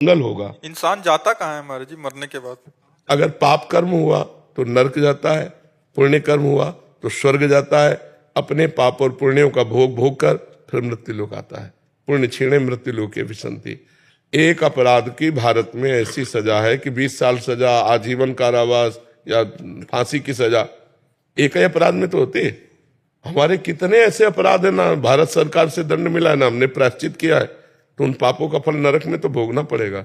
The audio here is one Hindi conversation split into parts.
मंगल होगा। इंसान जाता कहाँ है महाराज जी मरने के बाद? अगर पाप कर्म हुआ तो नरक जाता है, पुण्य कर्म हुआ तो स्वर्ग जाता है। अपने पाप और पुण्यों का भोग भोग कर फिर मृत्यु लोक आता है। पुण्य क्षीणे मृत्यु लोके विसंति। एक अपराध की भारत में ऐसी सजा है कि 20 साल सजा, आजीवन कारावास या फांसी की सजा एक ही अपराध में तो होते हैं। हमारे कितने ऐसे अपराध है ना, भारत सरकार से दंड मिला है ना, हमने प्रायश्चित किया है, तो उन पापों का फल नरक में तो भोगना पड़ेगा।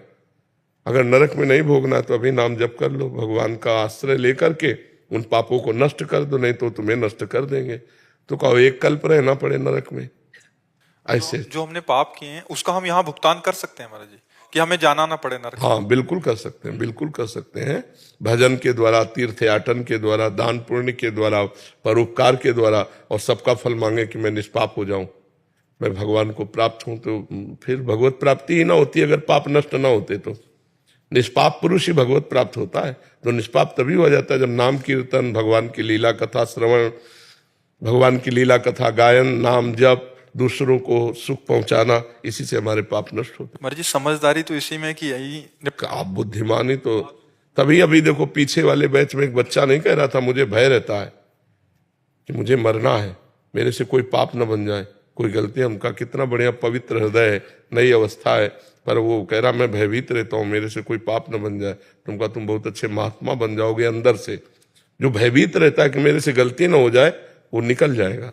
अगर नरक में नहीं भोगना तो अभी नाम जप कर लो, भगवान का आश्रय लेकर के उन पापों को नष्ट कर दो, नहीं तो तुम्हें नष्ट कर देंगे। तो कहो एक कल्प रहना पड़े नरक में ऐसे। जो हमने पाप किए हैं उसका हम यहाँ भुगतान कर सकते हैं महाराज जी, कि हमें जाना ना पड़े नरक? हाँ बिल्कुल कर सकते हैं, बिल्कुल कर सकते हैं। भजन के द्वारा, तीर्थयाटन के द्वारा, दान पुण्य के द्वारा, परोपकार के द्वारा, और सबका फल मांगे कि मैं निष्पाप हो जाऊं, मैं भगवान को प्राप्त हूं, तो फिर भगवत प्राप्ति ही ना होती अगर पाप नष्ट ना होते तो। निष्पाप पुरुष ही भगवत प्राप्त होता है। तो निष्पाप तभी हो जाता है जब नाम कीर्तन, भगवान की लीला कथा श्रवण, भगवान की लीला कथा गायन, नाम जप, दूसरों को सुख पहुंचाना, इसी से हमारे पाप नष्ट होते। महाराज जी समझदारी तो इसी में कि यही आप बुद्धिमानी तो तभी, अभी देखो पीछे वाले बैच में एक बच्चा नहीं कह रहा था मुझे भय रहता है कि मुझे मरना है, मेरे से कोई पाप न बन जाए, कोई गलती। हमका कितना बढ़िया पवित्र हृदय है, नई अवस्था है, पर वो कह रहा मैं भयभीत रहता हूँ मेरे से कोई पाप न बन जाए। तुमका तुम बहुत अच्छे महात्मा बन जाओगे अंदर से। जो भयभीत रहता है कि मेरे से गलती ना हो जाए वो निकल जाएगा,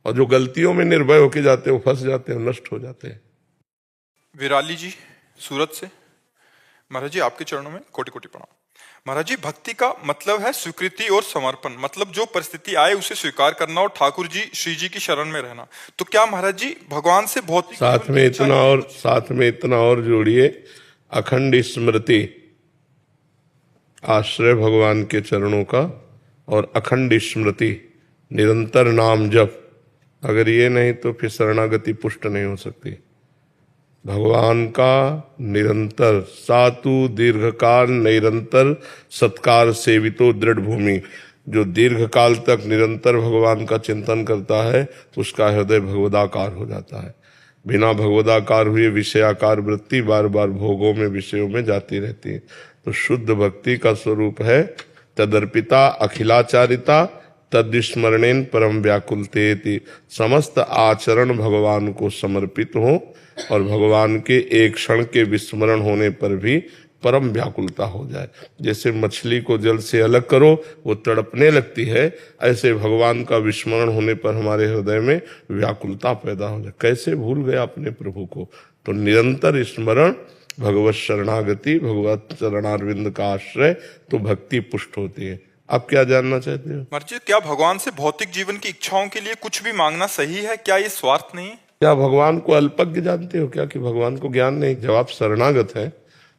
और जो गलतियों में निर्भय होके जाते हैं वो फंस जाते हैं, नष्ट हो जाते हैं। विराली जी सूरत से, महाराज जी आपके चरणों में कोटि कोटि प्रणाम। महाराज जी भक्ति का मतलब है स्वीकृति और समर्पण, मतलब जो परिस्थिति आए उसे स्वीकार करना और ठाकुर जी श्री जी की शरण में रहना। तो क्या महाराज जी भगवान से भौतिक साथ में इतना और जोड़िए, अखंड स्मृति, आश्रय भगवान के चरणों का, और अखंड स्मृति, निरंतर नाम जप। अगर ये नहीं तो फिर शरणागति पुष्ट नहीं हो सकती। भगवान का निरंतर सातु दीर्घकाल निरंतर सत्कार सेवितो दृढ़ भूमि। जो दीर्घकाल तक निरंतर भगवान का चिंतन करता है उसका हृदय भगवदाकार हो जाता है। बिना भगवदाकार हुए विषयाकार वृत्ति बार बार भोगों में, विषयों में जाती रहती है। तो शुद्ध भक्ति का स्वरूप है तदर्पिता अखिलाचारिता तद्स्मरणेन परम व्याकुलतेति। समस्त आचरण भगवान को समर्पित हो और भगवान के एक क्षण के विस्मरण होने पर भी परम व्याकुलता हो जाए। जैसे मछली को जल से अलग करो वो तड़पने लगती है, ऐसे भगवान का विस्मरण होने पर हमारे हृदय में व्याकुलता पैदा हो जाए। कैसे भूल गया अपने प्रभु को? तो निरंतर स्मरण, भगवत शरणागति, भगवत चरणारविंद का आश्रय, तो भक्ति पुष्ट होती है। आप क्या जानना चाहते हो? महाराज जी क्या भगवान से भौतिक जीवन की इच्छाओं के लिए कुछ भी मांगना सही है? क्या ये स्वार्थ नहीं? क्या भगवान को अल्पज्ञ जानते हो क्या, कि भगवान को ज्ञान नहीं? जब आप शरणागत हैं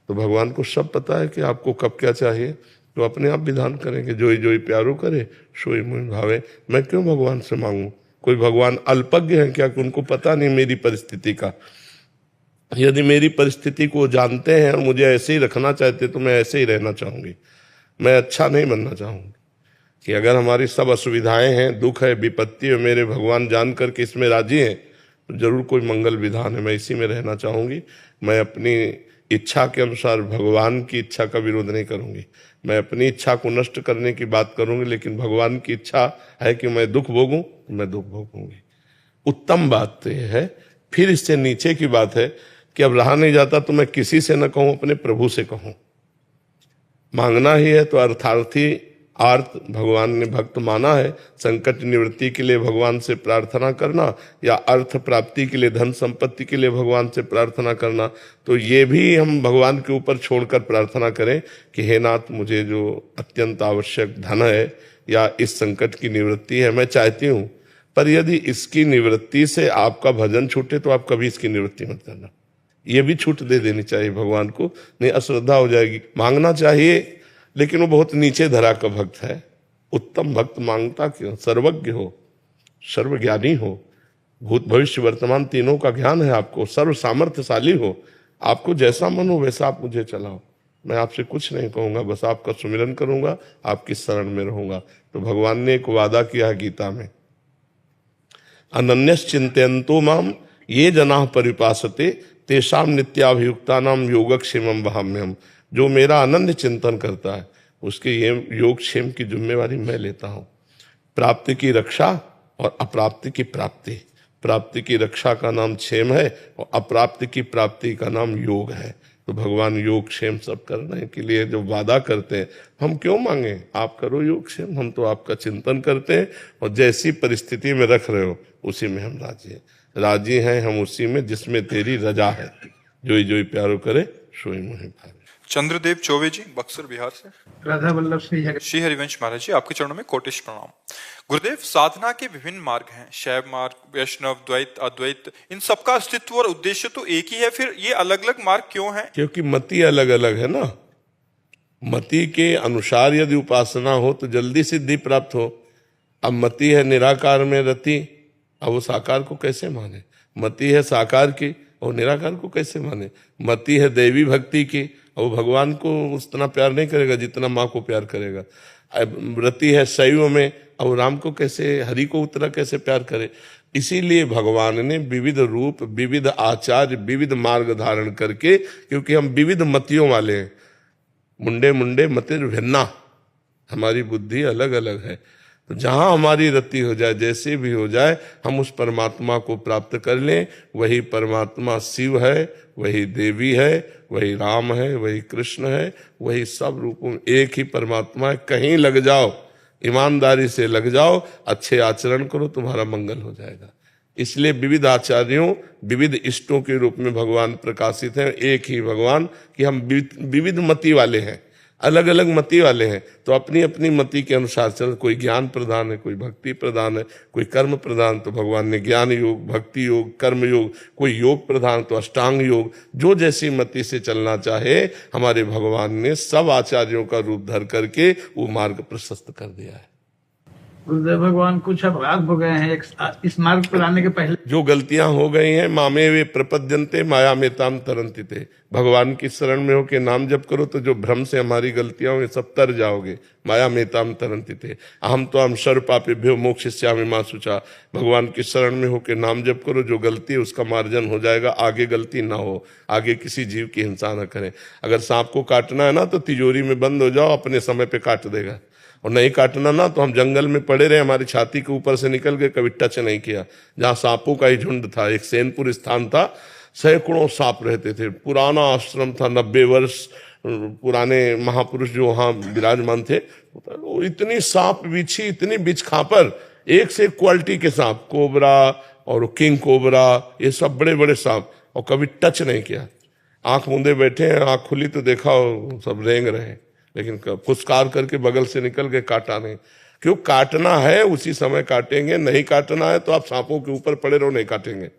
तो भगवान को सब पता है कि आपको कब क्या चाहिए, तो अपने आप विधान करेंगे। जोई जोई प्यारो करे सोई मुझ भावे। मैं क्यों भगवान से मांगू? कोई भगवान अल्पज्ञ है क्या कि उनको पता नहीं मेरी परिस्थिति का? यदि मेरी परिस्थिति को जानते हैं और मुझे ऐसे ही रखना चाहते तो मैं ऐसे ही रहना चाहूंगी, मैं अच्छा नहीं बनना चाहूंगी। कि अगर हमारी सब असुविधाएं हैं, दुख है, विपत्ति है, मेरे भगवान जान करके इसमें राजी हैं तो जरूर कोई मंगल विधान है, मैं इसी में रहना चाहूंगी। मैं अपनी इच्छा के अनुसार भगवान की इच्छा का विरोध नहीं करूंगी। मैं अपनी इच्छा को नष्ट करने की बात करूंगी, लेकिन भगवान की इच्छा है कि मैं दुख भोगूं तो मैं दुख भोगूंगी। उत्तम बात तो यह है। फिर इससे नीचे की बात है कि अब रहा नहीं जाता तो मैं किसी से न कहूं, अपने प्रभु से कहूं। मांगना ही है तो अर्थार्थी आर्त भगवान ने भक्त माना है। संकट निवृत्ति के लिए भगवान से प्रार्थना करना या अर्थ प्राप्ति के लिए, धन संपत्ति के लिए भगवान से प्रार्थना करना, तो ये भी हम भगवान के ऊपर छोड़कर प्रार्थना करें कि हे नाथ, मुझे जो अत्यंत आवश्यक धन है या इस संकट की निवृत्ति है मैं चाहती हूँ, पर यदि इसकी निवृत्ति से आपका भजन छूटे तो आप कभी इसकी निवृत्ति मत करना। ये भी छूट दे देनी चाहिए भगवान को, नहीं अश्रद्धा हो जाएगी। मांगना चाहिए, लेकिन वो बहुत नीचे धरा का भक्त है। उत्तम भक्त मांगता क्यों? सर्वज्ञ हो, सर्वज्ञानी हो, भूत भविष्य वर्तमान तीनों का ज्ञान है आपको, सर्व सामर्थ्यशाली हो। आपको जैसा मन हो वैसा आप मुझे चलाओ, मैं आपसे कुछ नहीं कहूंगा, बस आपका सुमिरन करूंगा, आपकी शरण में रहूंगा। तो भगवान ने एक वादा किया है गीता में, अनन्यश्चिन्तयन्तो माम ये जनाः परिपासते तेषाम नित्याभियुक्तानाम योगक्षेमम वहाम्यहम्, जो मेरा अनन्य चिंतन करता है उसके ये योगक्षेम की जिम्मेवारी मैं लेता हूँ। प्राप्ति की रक्षा और अप्राप्ति की प्राप्ति, प्राप्ति की रक्षा का नाम क्षेम है और अप्राप्ति की प्राप्ति का नाम योग है। तो भगवान योग क्षेम सब करने के लिए जो वादा करते हैं, हम क्यों मांगे, आप करो योग क्षेम, हम तो आपका चिंतन करते हैं और जैसी परिस्थिति में रख रहे हो उसी में हम राजी हैं हम उसी में जिसमें तेरी रजा है। जोई जोई प्यारो करे सोई मोहि भावे। चंद्रदेव चौबे जी बक्सर बिहार से। राधा वल्लभ श्री हरिवंश महाराज जी, आपके चरणों में कोटिश प्रणाम। गुरुदेव, साधना के विभिन्न मार्ग हैं, शैव मार्ग, वैष्णव, द्वैत, अद्वैत, इन सबका अस्तित्व और उद्देश्य तो एक ही है, फिर ये अलग अलग मार्ग क्यों हैं? क्योंकि मति अलग अलग है ना। मति के अनुसार यदि उपासना हो तो जल्दी सिद्धि प्राप्त हो। अब मति है निराकार में रति, अब वो साकार को कैसे माने? मति है साकार की और निराकार को कैसे माने? मति है देवी भक्ति की और भगवान को उतना प्यार नहीं करेगा जितना माँ को प्यार करेगा। रति है शैव में, और राम को कैसे, हरि को उतना कैसे प्यार करे? इसीलिए भगवान ने विविध रूप, विविध आचार्य, विविध मार्ग धारण करके, क्योंकि हम विविध मतियों वाले हैं। मुंडे मुंडे मतिर भिन्ना, हमारी बुद्धि अलग अलग है। तो जहां हमारी रति हो जाए, जैसे भी हो जाए, हम उस परमात्मा को प्राप्त कर लें। वही परमात्मा शिव है, वही देवी है, वही राम है, वही कृष्ण है, वही सब रूपों में एक ही परमात्मा है। कहीं लग जाओ, ईमानदारी से लग जाओ, अच्छे आचरण करो, तुम्हारा मंगल हो जाएगा। इसलिए विविध आचार्यों, विविध इष्टों के रूप में भगवान प्रकाशित हैं। एक ही भगवान कि हम विविध मति वाले हैं, अलग अलग मति वाले हैं। तो अपनी अपनी मति के अनुसार चल, कोई ज्ञान प्रदान है, कोई भक्ति प्रदान है, कोई कर्म प्रदान, तो भगवान ने ज्ञान योग, भक्ति योग, कर्म योग, कोई योग प्रदान तो अष्टांग योग। जो जैसी मति से चलना चाहे, हमारे भगवान ने सब आचार्यों का रूप धर करके वो मार्ग प्रशस्त कर दिया है। गुरुदेव भगवान कुछ अपराध हो गए हैं इस मार्ग पर आने के पहले। जो गलतियां हो गई हैं, मामे वे प्रपद्यन्ते माया में ताम तरंति ते, भगवान की शरण में होके नाम जप करो तो जो भ्रम से हमारी गलतियां होंगी सब तर जाओगे। माया में ताम तरंति ते, अहम तो हम सर्व पापेभ्यो मोक्षयिष्यामि मा शुचा। भगवान की शरण में होके नाम जप करो, जो गलती है उसका मार्जन हो जाएगा, आगे गलती ना हो, आगे किसी जीव की हिंसा न करें। अगर सांप को काटना है ना तो तिजोरी में बंद हो जाओ, अपने समय पे काट देगा। और नहीं काटना ना तो हम जंगल में पड़े रहे, हमारी छाती के ऊपर से निकल के कभी टच नहीं किया। जहाँ सांपों का ही झुंड था, एक सैनपुर स्थान था, सैकड़ों सांप रहते थे, पुराना आश्रम था, 90 वर्ष पुराने महापुरुष जो वहाँ विराजमान थे। इतनी सांप बिछी, इतनी बिछ खापर, एक से एक क्वालिटी के सांप, कोबरा और किंग कोबरा, ये सब बड़े बड़े सांप, और कभी टच नहीं किया। आंख मूंदे बैठे हैं, आंख खुली तो देखा सब रेंग रहे हैं, लेकिन फुसकार करके बगल से निकल के काटा नहीं। क्यों? काटना है उसी समय काटेंगे, नहीं काटना है तो आप सांपों के ऊपर पड़े रहो, नहीं काटेंगे।